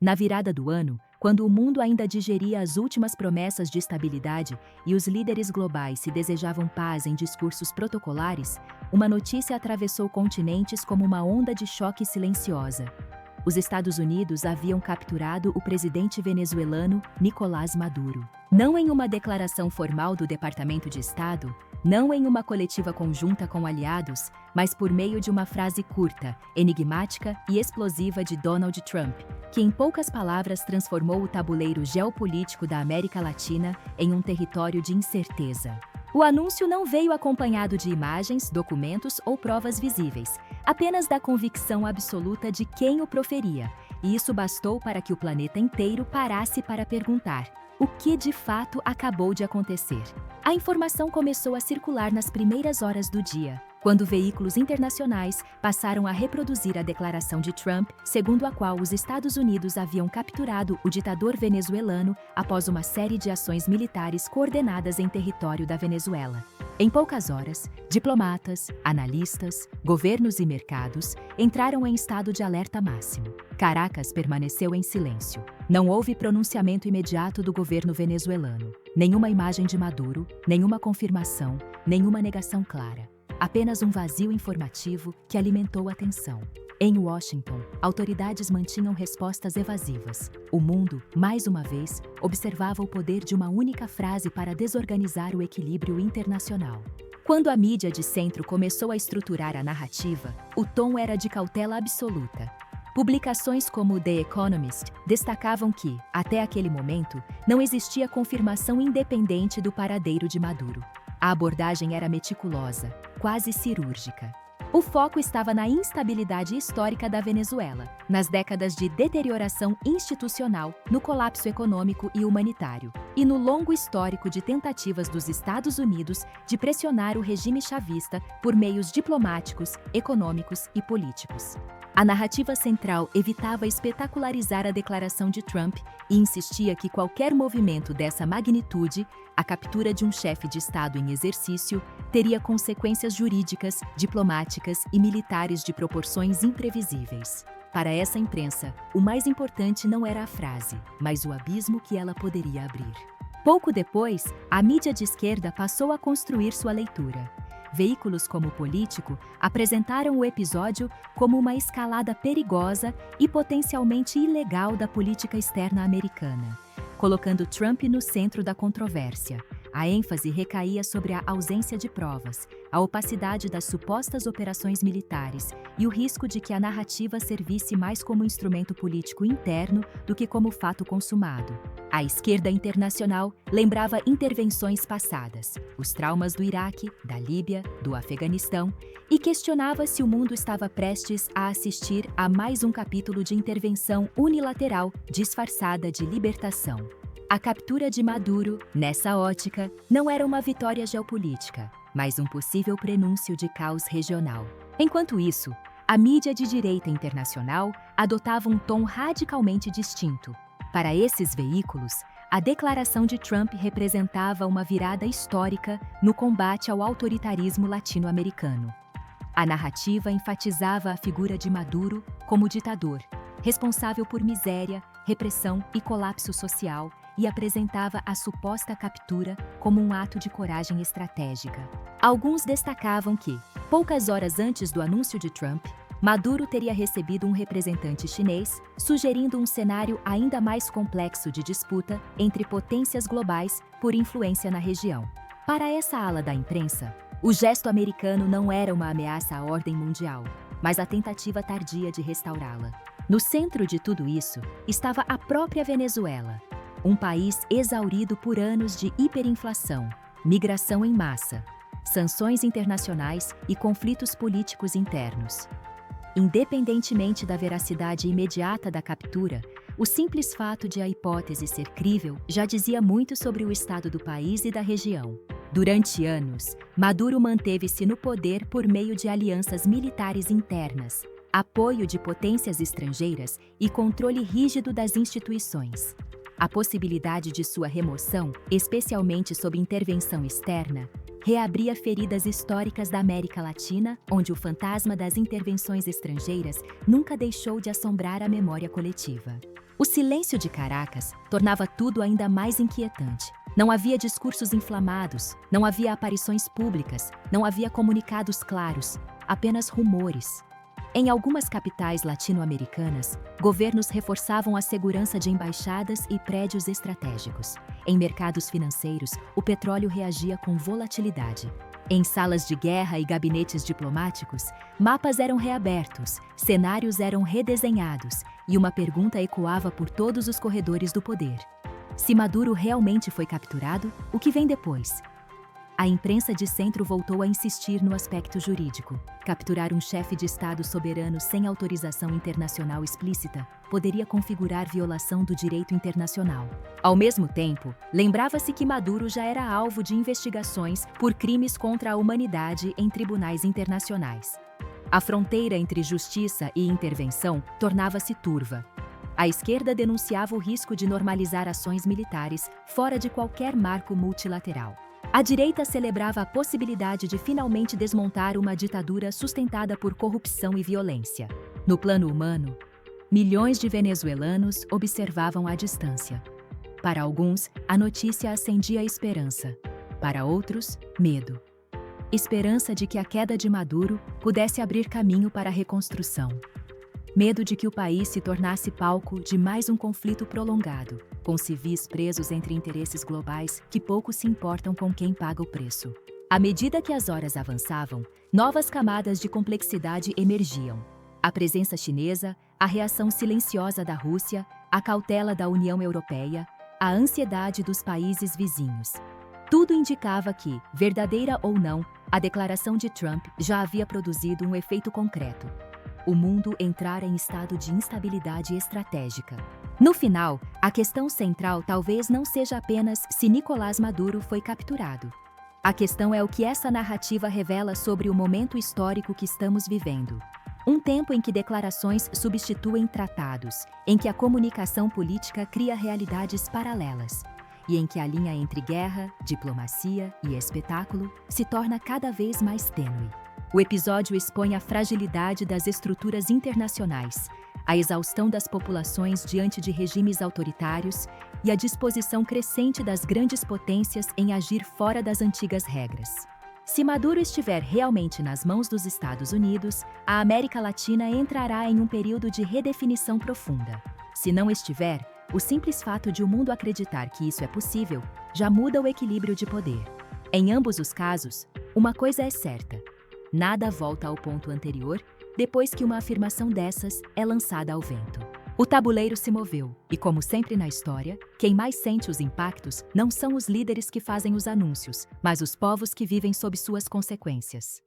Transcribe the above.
Na virada do ano, quando o mundo ainda digeria as últimas promessas de estabilidade e os líderes globais se desejavam paz em discursos protocolares, uma notícia atravessou continentes como uma onda de choque silenciosa. Os Estados Unidos haviam capturado o presidente venezuelano Nicolás Maduro. Não em uma declaração formal do Departamento de Estado, não em uma coletiva conjunta com aliados, mas por meio de uma frase curta, enigmática e explosiva de Donald Trump, que em poucas palavras transformou o tabuleiro geopolítico da América Latina em um território de incerteza. O anúncio não veio acompanhado de imagens, documentos ou provas visíveis, apenas da convicção absoluta de quem o proferia, e isso bastou para que o planeta inteiro parasse para perguntar: o que de fato acabou de acontecer? A informação começou a circular nas primeiras horas do dia, quando veículos internacionais passaram a reproduzir a declaração de Trump, segundo a qual os Estados Unidos haviam capturado o ditador venezuelano após uma série de ações militares coordenadas em território da Venezuela. Em poucas horas, diplomatas, analistas, governos e mercados entraram em estado de alerta máximo. Caracas permaneceu em silêncio. Não houve pronunciamento imediato do governo venezuelano. Nenhuma imagem de Maduro, nenhuma confirmação, nenhuma negação clara. Apenas um vazio informativo que alimentou a tensão. Em Washington, autoridades mantinham respostas evasivas. O mundo, mais uma vez, observava o poder de uma única frase para desorganizar o equilíbrio internacional. Quando a mídia de centro começou a estruturar a narrativa, o tom era de cautela absoluta. Publicações como The Economist destacavam que, até aquele momento, não existia confirmação independente do paradeiro de Maduro. A abordagem era meticulosa, quase cirúrgica. O foco estava na instabilidade histórica da Venezuela, nas décadas de deterioração institucional, no colapso econômico e humanitário, e no longo histórico de tentativas dos Estados Unidos de pressionar o regime chavista por meios diplomáticos, econômicos e políticos. A narrativa central evitava espetacularizar a declaração de Trump e insistia que qualquer movimento dessa magnitude, a captura de um chefe de Estado em exercício, teria consequências jurídicas, diplomáticas e militares de proporções imprevisíveis. Para essa imprensa, o mais importante não era a frase, mas o abismo que ela poderia abrir. Pouco depois, a mídia de esquerda passou a construir sua leitura. Veículos como o Político apresentaram o episódio como uma escalada perigosa e potencialmente ilegal da política externa americana, colocando Trump no centro da controvérsia. A ênfase recaía sobre a ausência de provas, a opacidade das supostas operações militares e o risco de que a narrativa servisse mais como instrumento político interno do que como fato consumado. A esquerda internacional lembrava intervenções passadas, os traumas do Iraque, da Líbia, do Afeganistão, e questionava se o mundo estava prestes a assistir a mais um capítulo de intervenção unilateral disfarçada de libertação. A captura de Maduro, nessa ótica, não era uma vitória geopolítica, mas um possível prenúncio de caos regional. Enquanto isso, a mídia de direita internacional adotava um tom radicalmente distinto. Para esses veículos, a declaração de Trump representava uma virada histórica no combate ao autoritarismo latino-americano. A narrativa enfatizava a figura de Maduro como ditador, responsável por miséria, repressão e colapso social, e apresentava a suposta captura como um ato de coragem estratégica. Alguns destacavam que, poucas horas antes do anúncio de Trump, Maduro teria recebido um representante chinês, sugerindo um cenário ainda mais complexo de disputa entre potências globais por influência na região. Para essa ala da imprensa, o gesto americano não era uma ameaça à ordem mundial, mas a tentativa tardia de restaurá-la. No centro de tudo isso estava a própria Venezuela, um país exaurido por anos de hiperinflação, migração em massa, sanções internacionais e conflitos políticos internos. Independentemente da veracidade imediata da captura, o simples fato de a hipótese ser crível já dizia muito sobre o estado do país e da região. Durante anos, Maduro manteve-se no poder por meio de alianças militares internas, apoio de potências estrangeiras e controle rígido das instituições. A possibilidade de sua remoção, especialmente sob intervenção externa, reabria feridas históricas da América Latina, onde o fantasma das intervenções estrangeiras nunca deixou de assombrar a memória coletiva. O silêncio de Caracas tornava tudo ainda mais inquietante. Não havia discursos inflamados, não havia aparições públicas, não havia comunicados claros, apenas rumores. Em algumas capitais latino-americanas, governos reforçavam a segurança de embaixadas e prédios estratégicos. Em mercados financeiros, o petróleo reagia com volatilidade. Em salas de guerra e gabinetes diplomáticos, mapas eram reabertos, cenários eram redesenhados e uma pergunta ecoava por todos os corredores do poder: se Maduro realmente foi capturado, o que vem depois? A imprensa de centro voltou a insistir no aspecto jurídico. Capturar um chefe de Estado soberano sem autorização internacional explícita poderia configurar violação do direito internacional. Ao mesmo tempo, lembrava-se que Maduro já era alvo de investigações por crimes contra a humanidade em tribunais internacionais. A fronteira entre justiça e intervenção tornava-se turva. A esquerda denunciava o risco de normalizar ações militares fora de qualquer marco multilateral. A direita celebrava a possibilidade de finalmente desmontar uma ditadura sustentada por corrupção e violência. No plano humano, milhões de venezuelanos observavam à distância. Para alguns, a notícia acendia esperança. Para outros, medo. Esperança de que a queda de Maduro pudesse abrir caminho para a reconstrução. Medo de que o país se tornasse palco de mais um conflito prolongado, com civis presos entre interesses globais que pouco se importam com quem paga o preço. À medida que as horas avançavam, novas camadas de complexidade emergiam. A presença chinesa, a reação silenciosa da Rússia, a cautela da União Europeia, a ansiedade dos países vizinhos. Tudo indicava que, verdadeira ou não, a declaração de Trump já havia produzido um efeito concreto. O mundo entrara em estado de instabilidade estratégica. No final, a questão central talvez não seja apenas se Nicolás Maduro foi capturado. A questão é o que essa narrativa revela sobre o momento histórico que estamos vivendo. Um tempo em que declarações substituem tratados, em que a comunicação política cria realidades paralelas, e em que a linha entre guerra, diplomacia e espetáculo se torna cada vez mais tênue. O episódio expõe a fragilidade das estruturas internacionais, a exaustão das populações diante de regimes autoritários e a disposição crescente das grandes potências em agir fora das antigas regras. Se Maduro estiver realmente nas mãos dos Estados Unidos, a América Latina entrará em um período de redefinição profunda. Se não estiver, o simples fato de o mundo acreditar que isso é possível já muda o equilíbrio de poder. Em ambos os casos, uma coisa é certa: nada volta ao ponto anterior depois que uma afirmação dessas é lançada ao vento. O tabuleiro se moveu, e como sempre na história, quem mais sente os impactos não são os líderes que fazem os anúncios, mas os povos que vivem sob suas consequências.